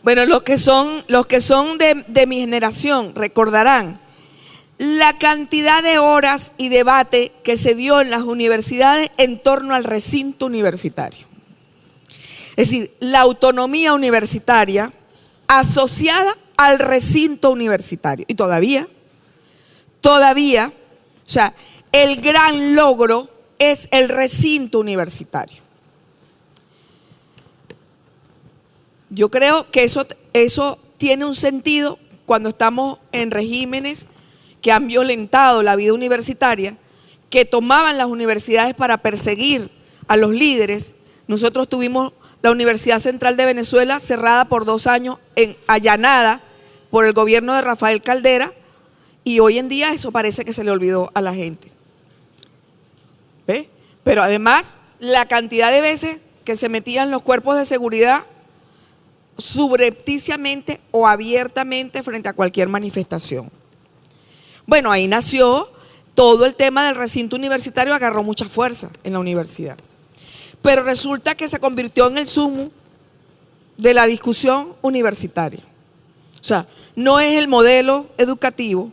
Bueno, los que son de mi generación recordarán la cantidad de horas y debate que se dio en las universidades en torno al recinto universitario. Es decir, la autonomía universitaria asociada al recinto universitario. Y todavía, o sea, el gran logro es el recinto universitario. Yo creo que eso tiene un sentido cuando estamos en regímenes que han violentado la vida universitaria, que tomaban las universidades para perseguir a los líderes. Nosotros tuvimos la Universidad Central de Venezuela cerrada por 2 años, allanada por el gobierno de Rafael Caldera, y hoy en día eso parece que se le olvidó a la gente. ¿Ve? Pero además, la cantidad de veces que se metían los cuerpos de seguridad subrepticiamente o abiertamente frente a cualquier manifestación. Bueno, ahí nació todo el tema del recinto universitario, agarró mucha fuerza en la universidad. Pero resulta que se convirtió en el sumo de la discusión universitaria. O sea, no es el modelo educativo,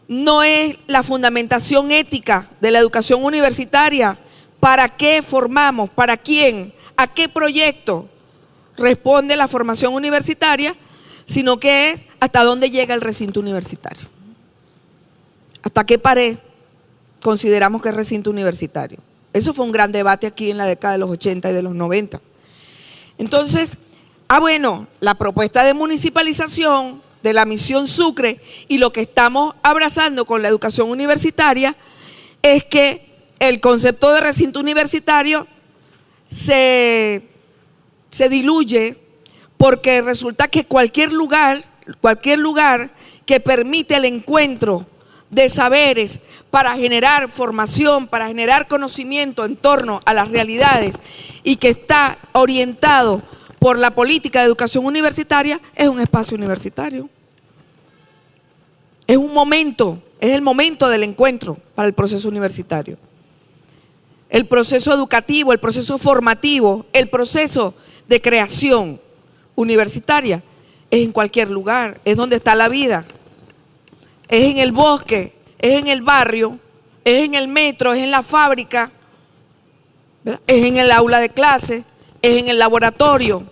no es la fundamentación ética de la educación universitaria. ¿Para qué formamos? ¿Para quién? ¿A qué proyecto responde la formación universitaria? Sino que es hasta dónde llega el recinto universitario. ¿Hasta qué pared consideramos que es recinto universitario? Eso fue un gran debate aquí en la década de los 80 y de los 90. Entonces, bueno, la propuesta de municipalización de la Misión Sucre y lo que estamos abrazando con la educación universitaria es que el concepto de recinto universitario se diluye, porque resulta que cualquier lugar que permite el encuentro de saberes para generar formación, para generar conocimiento en torno a las realidades y que está orientado por la política de educación universitaria, es un espacio universitario. Es un momento, es el momento del encuentro para el proceso universitario. El proceso educativo, el proceso formativo, el proceso de creación universitaria es en cualquier lugar, es donde está la vida. Es en el bosque, es en el barrio, es en el metro, es en la fábrica, ¿verdad? Es en el aula de clase, es en el laboratorio,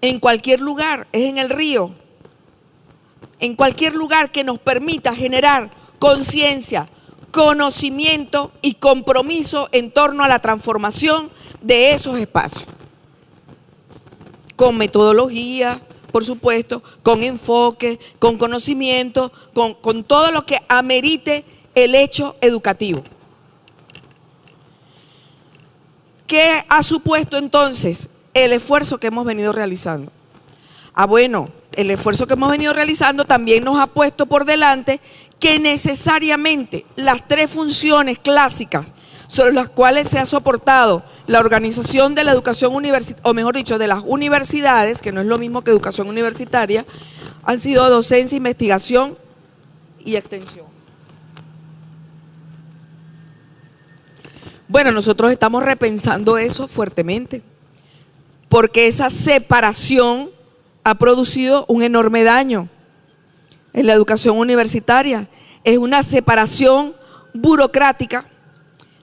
en cualquier lugar, es en el río, en cualquier lugar que nos permita generar conciencia, conocimiento y compromiso en torno a la transformación de esos espacios, con metodología, por supuesto, con enfoque, con conocimiento, con todo lo que amerite el hecho educativo. ¿Qué ha supuesto entonces el esfuerzo que hemos venido realizando? Bueno, el esfuerzo que hemos venido realizando también nos ha puesto por delante que necesariamente las 3 funciones clásicas sobre las cuales se ha soportado la organización de la educación universitaria, o mejor dicho, de las universidades, que no es lo mismo que educación universitaria, han sido docencia, investigación y extensión. Bueno, nosotros estamos repensando eso fuertemente, porque esa separación ha producido un enorme daño en la educación universitaria. Es una separación burocrática,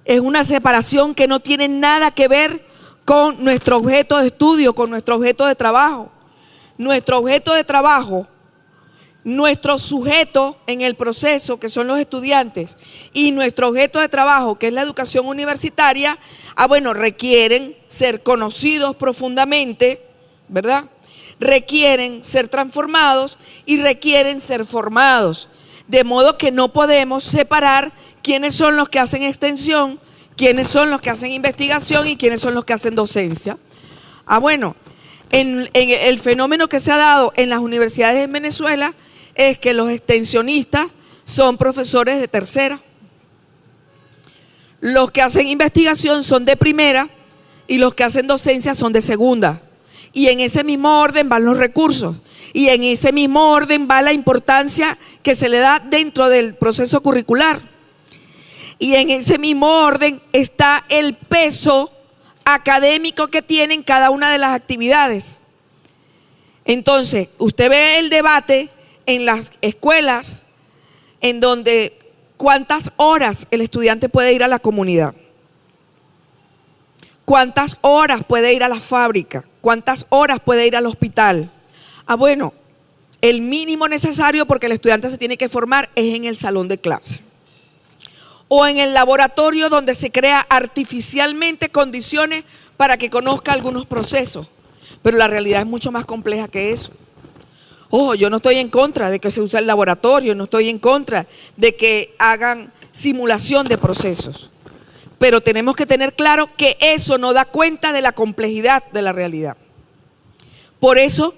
es una separación que no tiene nada que ver con nuestro objeto de estudio, con nuestro objeto de trabajo. Nuestro objeto de trabajo, nuestro sujeto en el proceso, que son los estudiantes, y nuestro objeto de trabajo, que es la educación universitaria, bueno, requieren ser conocidos profundamente, ¿verdad? Requieren ser transformados y requieren ser formados. De modo que no podemos separar quiénes son los que hacen extensión, quiénes son los que hacen investigación y quiénes son los que hacen docencia. Bueno, en el fenómeno que se ha dado en las universidades en Venezuela es que los extensionistas son profesores de tercera. Los que hacen investigación son de primera y los que hacen docencia son de segunda. Y en ese mismo orden van los recursos. Y en ese mismo orden va la importancia que se le da dentro del proceso curricular. Y en ese mismo orden está el peso académico que tienen cada una de las actividades. Entonces, usted ve el debate en las escuelas en donde cuántas horas el estudiante puede ir a la comunidad, cuántas horas puede ir a la fábrica, cuántas horas puede ir al hospital. Bueno, el mínimo necesario, porque el estudiante se tiene que formar, es en el salón de clase o en el laboratorio donde se crea artificialmente condiciones para que conozca algunos procesos. Pero la realidad es mucho más compleja que eso. Ojo, yo no estoy en contra de que se use el laboratorio, no estoy en contra de que hagan simulación de procesos. Pero tenemos que tener claro que eso no da cuenta de la complejidad de la realidad. Por eso,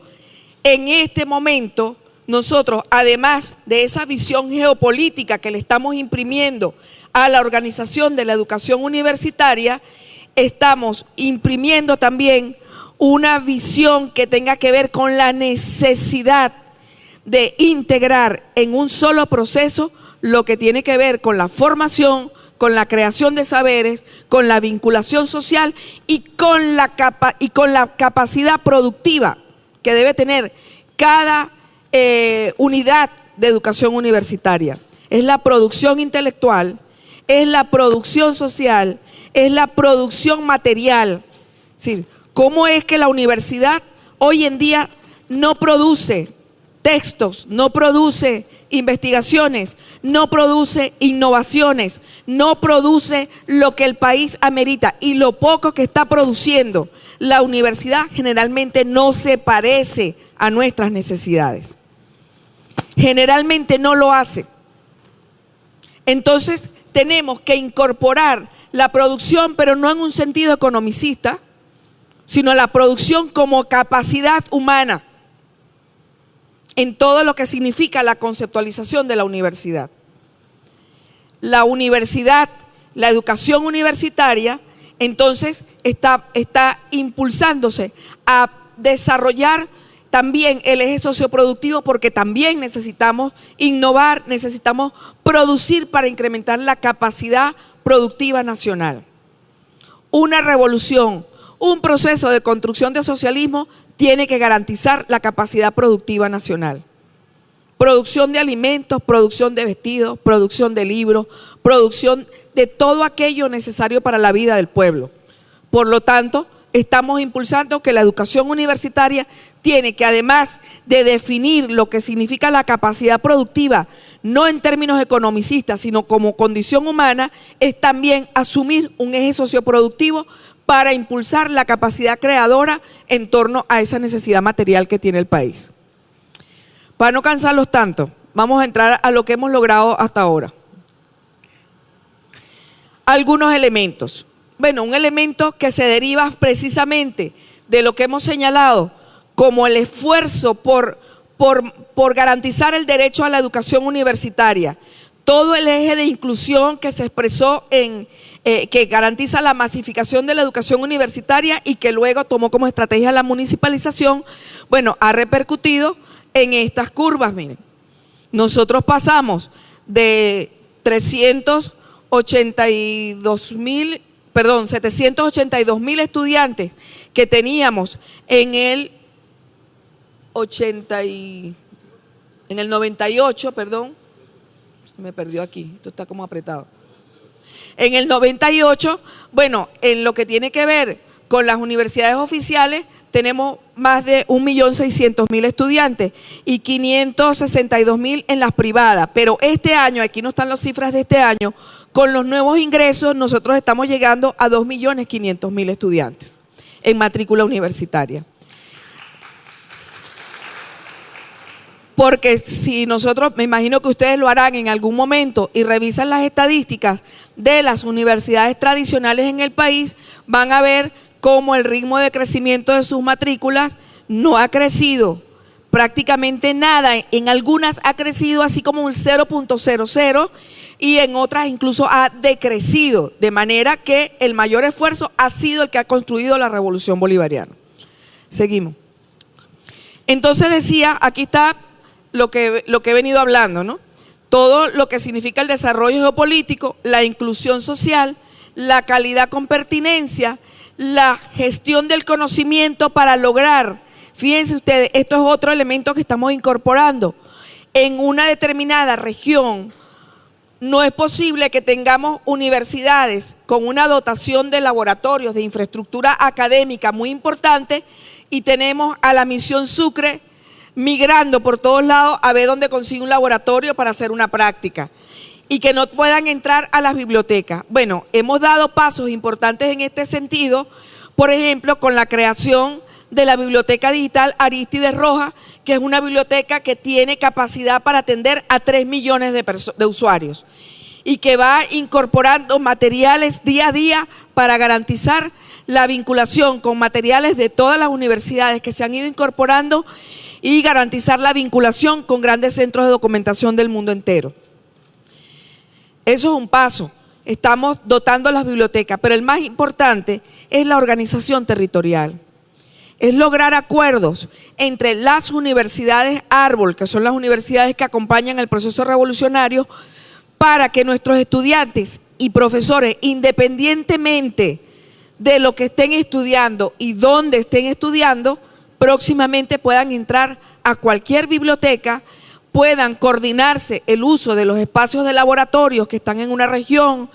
en este momento, nosotros, además de esa visión geopolítica que le estamos imprimiendo a la organización de la educación universitaria, estamos imprimiendo también una visión que tenga que ver con la necesidad de integrar en un solo proceso lo que tiene que ver con la formación, con la creación de saberes, con la vinculación social y con la capacidad productiva que debe tener cada unidad de educación universitaria. Es la producción intelectual, es la producción social, es la producción material. Sí. ¿Cómo es que la universidad hoy en día no produce textos, no produce investigaciones, no produce innovaciones, no produce lo que el país amerita? Y lo poco que está produciendo la universidad generalmente no se parece a nuestras necesidades. Generalmente no lo hace. Entonces tenemos que incorporar la producción, pero no en un sentido economicista, sino la producción como capacidad humana en todo lo que significa la conceptualización de la universidad. La universidad, la educación universitaria, entonces está impulsándose a desarrollar también el eje socioproductivo, porque también necesitamos innovar, necesitamos producir para incrementar la capacidad productiva nacional. Una revolución, un proceso de construcción de socialismo tiene que garantizar la capacidad productiva nacional. Producción de alimentos, producción de vestidos, producción de libros, producción de todo aquello necesario para la vida del pueblo. Por lo tanto, estamos impulsando que la educación universitaria tiene que, además de definir lo que significa la capacidad productiva, no en términos economicistas, sino como condición humana, es también asumir un eje socioproductivo para impulsar la capacidad creadora en torno a esa necesidad material que tiene el país. Para no cansarlos tanto, vamos a entrar a lo que hemos logrado hasta ahora. Algunos elementos. Bueno, un elemento que se deriva precisamente de lo que hemos señalado como el esfuerzo por garantizar el derecho a la educación universitaria. Todo el eje de inclusión que se expresó que garantiza la masificación de la educación universitaria y que luego tomó como estrategia la municipalización, bueno, ha repercutido en estas curvas. Miren, nosotros pasamos de 782.000 estudiantes que teníamos en el 98, perdón, me perdió aquí, esto está como apretado. En el 98, bueno, en lo que tiene que ver con las universidades oficiales, tenemos más de 1.600.000 estudiantes y 562.000 en las privadas. Pero este año, aquí no están las cifras de este año, con los nuevos ingresos nosotros estamos llegando a 2.500.000 estudiantes en matrícula universitaria. Porque si nosotros, me imagino que ustedes lo harán en algún momento y revisan las estadísticas de las universidades tradicionales en el país, van a ver cómo el ritmo de crecimiento de sus matrículas no ha crecido prácticamente nada. En algunas ha crecido así como un 0.00 y en otras incluso ha decrecido, de manera que el mayor esfuerzo ha sido el que ha construido la revolución bolivariana. Seguimos. Entonces decía, aquí está lo que he venido hablando, ¿no? Todo lo que significa el desarrollo geopolítico, la inclusión social, la calidad con pertinencia, la gestión del conocimiento para lograr Fíjense ustedes, esto es otro elemento que estamos incorporando. En una determinada región no es posible que tengamos universidades con una dotación de laboratorios, de infraestructura académica muy importante, y tenemos a la Misión Sucre migrando por todos lados a ver dónde consigue un laboratorio para hacer una práctica, y que no puedan entrar a las bibliotecas. Bueno, hemos dado pasos importantes en este sentido, por ejemplo, con la creación de la Biblioteca Digital Arístides Rojas, que es una biblioteca que tiene capacidad para atender a 3 millones de usuarios y que va incorporando materiales día a día para garantizar la vinculación con materiales de todas las universidades que se han ido incorporando y garantizar la vinculación con grandes centros de documentación del mundo entero. Eso es un paso. Estamos dotando las bibliotecas, pero el más importante es la organización territorial. Es lograr acuerdos entre las universidades árbol, que son las universidades que acompañan el proceso revolucionario, para que nuestros estudiantes y profesores, independientemente de lo que estén estudiando y dónde estén estudiando, próximamente puedan entrar a cualquier biblioteca, puedan coordinarse el uso de los espacios de laboratorios que están en una región,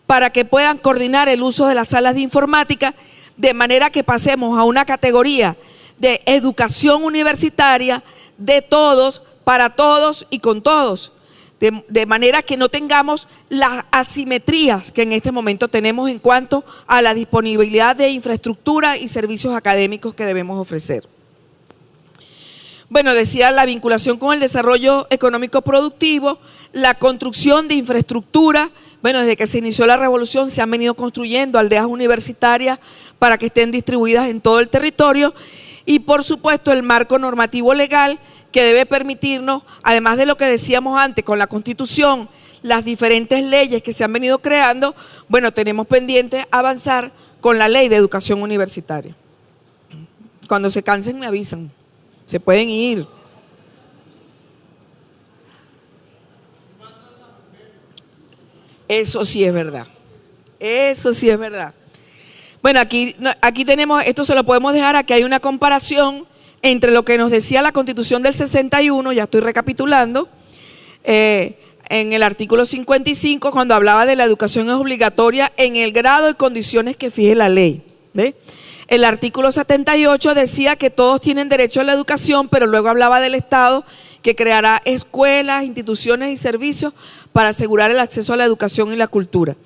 para que puedan coordinar el uso de las salas de informática, de manera que pasemos a una categoría de educación universitaria de todos, para todos y con todos, de manera que no tengamos las asimetrías que en este momento tenemos en cuanto a la disponibilidad de infraestructura y servicios académicos que debemos ofrecer. Bueno, decía la vinculación con el desarrollo económico productivo, la construcción de infraestructura. Bueno, desde que se inició la revolución se han venido construyendo aldeas universitarias para que estén distribuidas en todo el territorio, y por supuesto el marco normativo legal que debe permitirnos, además de lo que decíamos antes con la Constitución, las diferentes leyes que se han venido creando. Bueno, tenemos pendiente avanzar con la Ley de Educación Universitaria. Cuando se cansen me avisan, se pueden ir. Eso sí es verdad, eso sí es verdad. Bueno, aquí tenemos, esto se lo podemos dejar, aquí hay una comparación entre lo que nos decía la Constitución del 61, ya estoy recapitulando, en el artículo 55, cuando hablaba de la educación es obligatoria en el grado y condiciones que fije la ley. ¿Ve? El artículo 78 decía que todos tienen derecho a la educación, pero luego hablaba del Estado que creará escuelas, instituciones y servicios para asegurar el acceso a la educación y la cultura.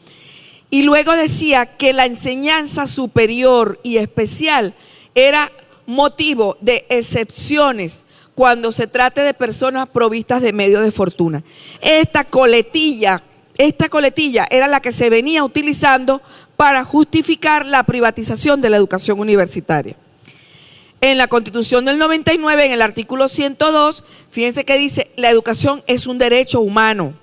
Y luego decía que la enseñanza superior y especial era motivo de excepciones cuando se trate de personas provistas de medios de fortuna. Esta coletilla era la que se venía utilizando para justificar la privatización de la educación universitaria. En la Constitución del 99, en el artículo 102, fíjense que dice, la educación es un derecho humano.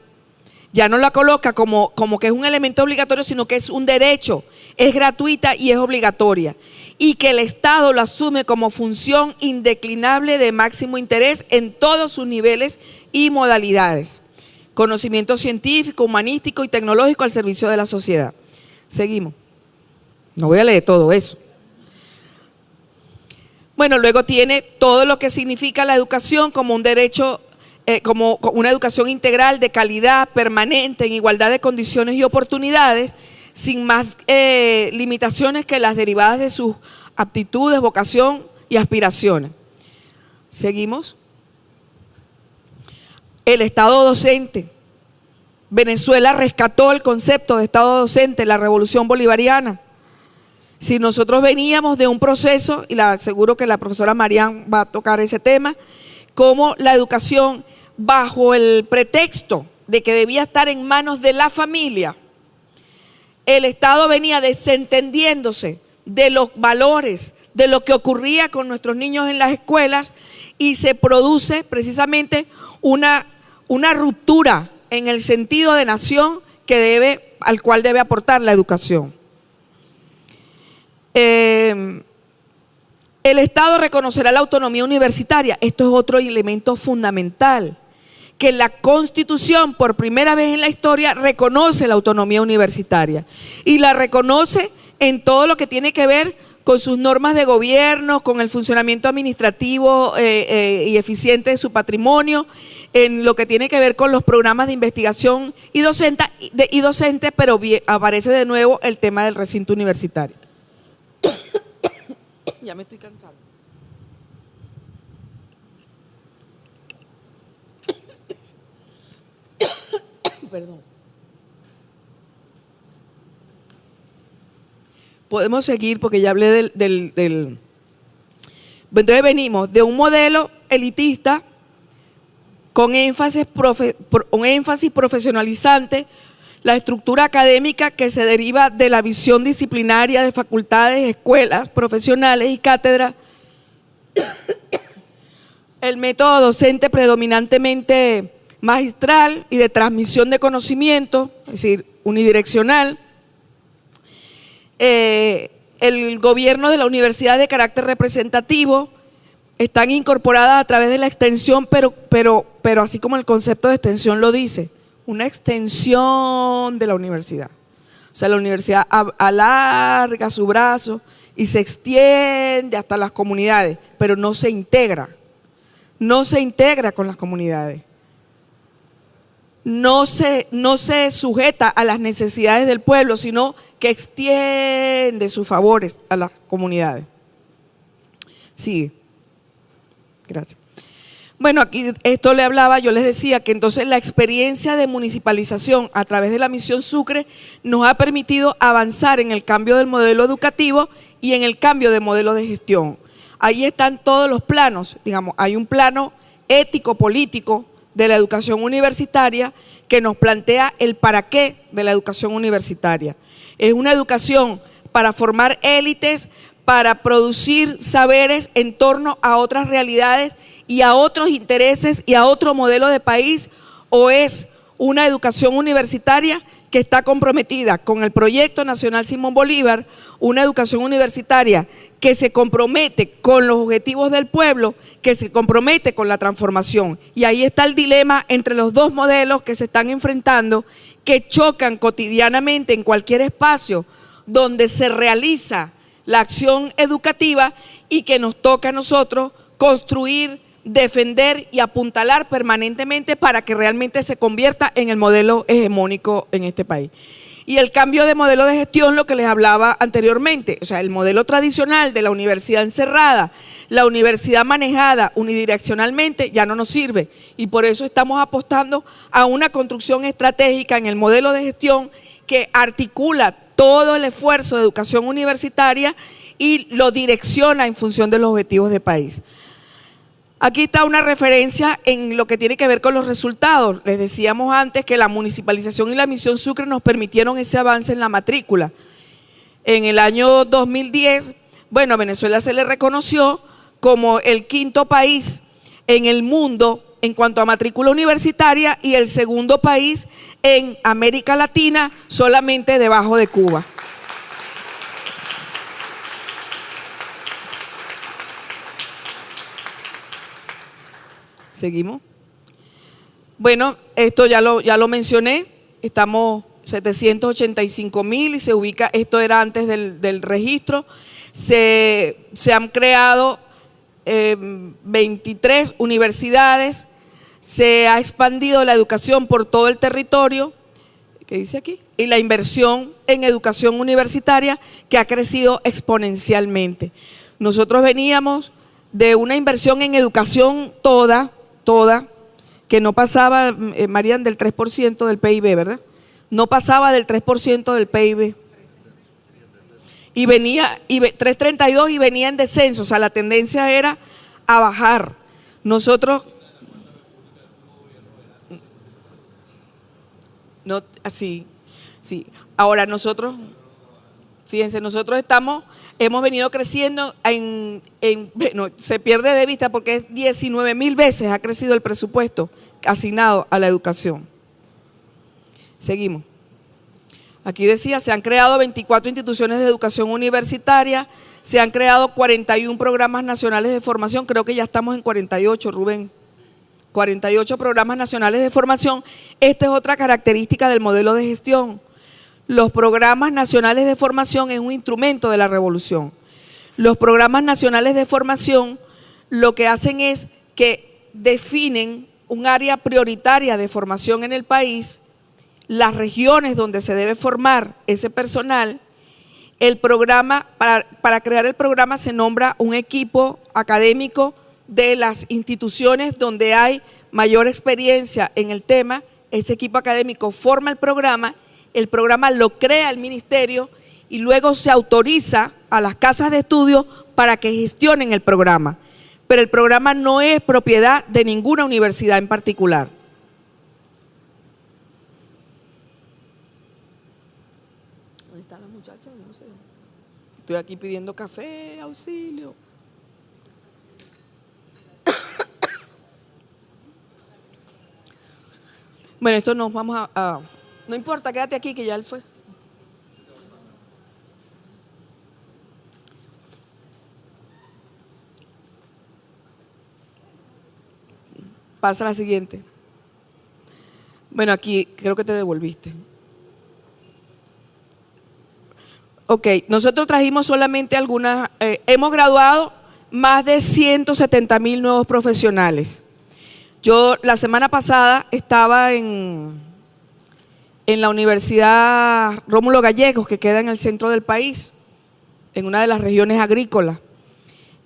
Ya no la coloca como que es un elemento obligatorio, sino que es un derecho, es gratuita y es obligatoria. Y que el Estado lo asume como función indeclinable de máximo interés en todos sus niveles y modalidades. Conocimiento científico, humanístico y tecnológico al servicio de la sociedad. Seguimos. No voy a leer todo eso. Bueno, luego tiene todo lo que significa la educación como un derecho, como una educación integral de calidad, permanente, en igualdad de condiciones y oportunidades, sin más limitaciones que las derivadas de sus aptitudes, vocación y aspiraciones. Seguimos. El Estado docente. Venezuela rescató el concepto de Estado docente en la Revolución Bolivariana. Si nosotros veníamos de un proceso, y seguro que la profesora Marián va a tocar ese tema, como la educación bajo el pretexto de que debía estar en manos de la familia, el Estado venía desentendiéndose de los valores, de lo que ocurría con nuestros niños en las escuelas, y se produce precisamente una ruptura en el sentido de nación al cual debe aportar la educación. El Estado reconocerá la autonomía universitaria. Esto es otro elemento fundamental, que la Constitución por primera vez en la historia reconoce la autonomía universitaria, y la reconoce en todo lo que tiene que ver con sus normas de gobierno, con el funcionamiento administrativo y eficiente de su patrimonio, en lo que tiene que ver con los programas de investigación y docente, pero aparece de nuevo el tema del recinto universitario. Ya me estoy cansando. Perdón. Podemos seguir porque ya hablé Entonces venimos de un modelo elitista con énfasis profesionalizante, la estructura académica que se deriva de la visión disciplinaria de facultades, escuelas, profesionales y cátedras, el método docente predominantemente magistral y de transmisión de conocimiento, es decir, unidireccional, el gobierno de la universidad de carácter representativo, están incorporadas a través de la extensión, pero así como el concepto de extensión lo dice, una extensión de la universidad. O sea, la universidad alarga su brazo y se extiende hasta las comunidades, pero no se integra con las comunidades. No se sujeta a las necesidades del pueblo, sino que extiende sus favores a las comunidades. Sigue. Gracias. Bueno, aquí esto le hablaba, yo les decía que entonces la experiencia de municipalización a través de la Misión Sucre nos ha permitido avanzar en el cambio del modelo educativo y en el cambio de modelo de gestión. Ahí están todos los planos, digamos, hay un plano ético-político de la educación universitaria que nos plantea el para qué de la educación universitaria. Es una educación para formar élites, para producir saberes en torno a otras realidades y a otros intereses y a otro modelo de país, o es una educación universitaria que está comprometida con el Proyecto Nacional Simón Bolívar, una educación universitaria que se compromete con los objetivos del pueblo, que se compromete con la transformación. Y ahí está el dilema entre los dos modelos que se están enfrentando, que chocan cotidianamente en cualquier espacio donde se realiza la acción educativa y que nos toca a nosotros construir, defender y apuntalar permanentemente para que realmente se convierta en el modelo hegemónico en este país. Y el cambio de modelo de gestión, lo que les hablaba anteriormente, o sea, el modelo tradicional de la universidad encerrada, la universidad manejada unidireccionalmente ya no nos sirve, y por eso estamos apostando a una construcción estratégica en el modelo de gestión que articula todo el esfuerzo de educación universitaria y lo direcciona en función de los objetivos de país. Aquí está una referencia en lo que tiene que ver con los resultados. Les decíamos antes que la municipalización y la Misión Sucre nos permitieron ese avance en la matrícula. En el año 2010, bueno, a Venezuela se le reconoció como el quinto país en el mundo en cuanto a matrícula universitaria y el segundo país en América Latina, solamente debajo de Cuba. Seguimos. Bueno, esto ya lo mencioné, estamos 785.000 y se ubica, esto era antes del registro, se han creado 23 universidades, se ha expandido la educación por todo el territorio, ¿qué dice aquí? Y la inversión en educación universitaria que ha crecido exponencialmente. Nosotros veníamos de una inversión en educación toda, que no pasaba, Marian, del 3% del PIB, ¿verdad? No pasaba del 3% del PIB. Y venía, 3,32 y venía en descenso, o sea, la tendencia era a bajar. Nosotros, no, así, sí. Ahora nosotros, fíjense, nosotros hemos venido creciendo bueno, se pierde de vista porque es 19.000 veces ha crecido el presupuesto asignado a la educación. Seguimos. Aquí decía, se han creado 24 instituciones de educación universitaria, se han creado 41 programas nacionales de formación, creo que ya estamos en 48, Rubén. 48 programas nacionales de formación. Esta es otra característica del modelo de gestión. Los programas nacionales de formación es un instrumento de la revolución. Los programas nacionales de formación lo que hacen es que definen un área prioritaria de formación en el país, las regiones donde se debe formar ese personal. El programa, para crear el programa se nombra un equipo académico de las instituciones donde hay mayor experiencia en el tema. Ese equipo académico forma el programa lo crea el ministerio y luego se autoriza a las casas de estudio para que gestionen el programa. Pero el programa no es propiedad de ninguna universidad en particular. ¿Dónde están las muchachas? No sé. Estoy aquí pidiendo café, auxilio. Bueno, esto nos vamos a... No importa, quédate aquí que ya él fue. Pasa la siguiente. Bueno, aquí creo que te devolviste. Ok, nosotros trajimos solamente algunas, hemos graduado más de 170,000 nuevos profesionales. Yo la semana pasada estaba en la Universidad Rómulo Gallegos, que queda en el centro del país, en una de las regiones agrícolas.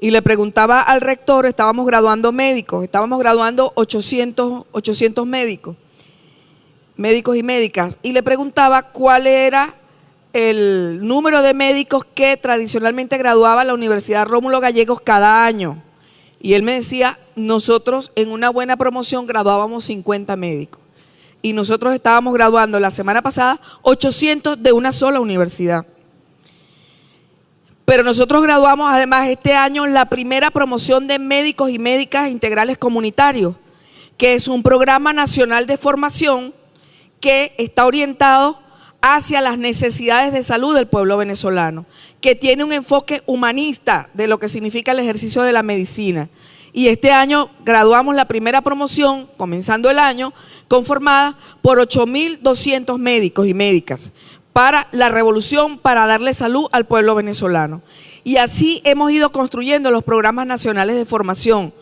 Y le preguntaba al rector, estábamos graduando médicos, estábamos graduando 800 médicos y médicas, y le preguntaba cuál era el número de médicos que tradicionalmente graduaba la Universidad Rómulo Gallegos cada año. Y él me decía, nosotros en una buena promoción graduábamos 50 médicos. Y nosotros estábamos graduando la semana pasada 800 de una sola universidad. Pero nosotros graduamos además este año la primera promoción de médicos y médicas integrales comunitarios, que es un programa nacional de formación que está orientado hacia las necesidades de salud del pueblo venezolano, que tiene un enfoque humanista de lo que significa el ejercicio de la medicina. Y este año graduamos la primera promoción, comenzando el año, conformada por 8,200 médicos y médicas para la revolución, para darle salud al pueblo venezolano. Y así hemos ido construyendo los programas nacionales de formación.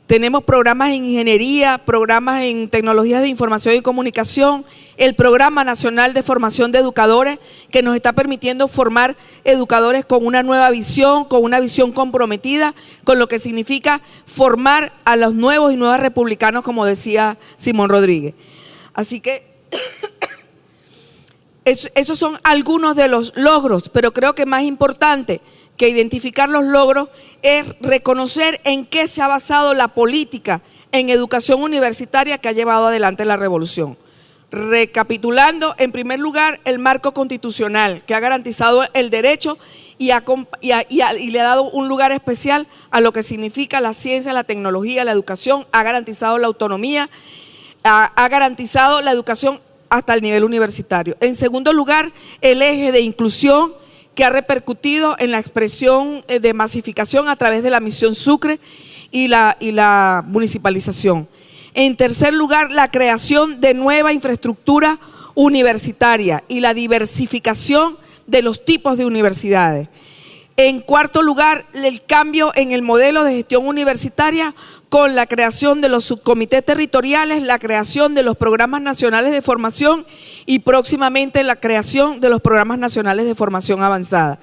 Tenemos programas en ingeniería, programas en tecnologías de información y comunicación, el Programa Nacional de Formación de Educadores, que nos está permitiendo formar educadores con una nueva visión, con una visión comprometida, con lo que significa formar a los nuevos y nuevas republicanos, como decía Simón Rodríguez. Así que esos son algunos de los logros, pero creo que más importante que identificar los logros es reconocer en qué se ha basado la política en educación universitaria que ha llevado adelante la revolución. Recapitulando, en primer lugar, el marco constitucional que ha garantizado el derecho y le ha dado un lugar especial a lo que significa la ciencia, la tecnología, la educación, ha garantizado la autonomía, ha garantizado la educación hasta el nivel universitario. En segundo lugar, el eje de inclusión que ha repercutido en la expresión de masificación a través de la misión Sucre y la municipalización. En tercer lugar, la creación de nueva infraestructura universitaria y la diversificación de los tipos de universidades. En cuarto lugar, el cambio en el modelo de gestión universitaria con la creación de los subcomités territoriales, la creación de los programas nacionales de formación y próximamente la creación de los programas nacionales de formación avanzada.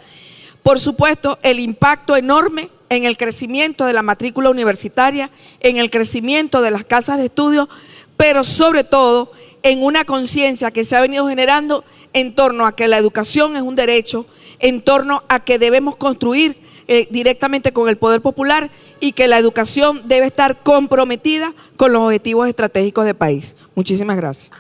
Por supuesto, el impacto enorme en el crecimiento de la matrícula universitaria, en el crecimiento de las casas de estudio, pero sobre todo en una conciencia que se ha venido generando en torno a que la educación es un derecho, en torno a que debemos construir directamente con el poder popular y que la educación debe estar comprometida con los objetivos estratégicos del país. Muchísimas gracias.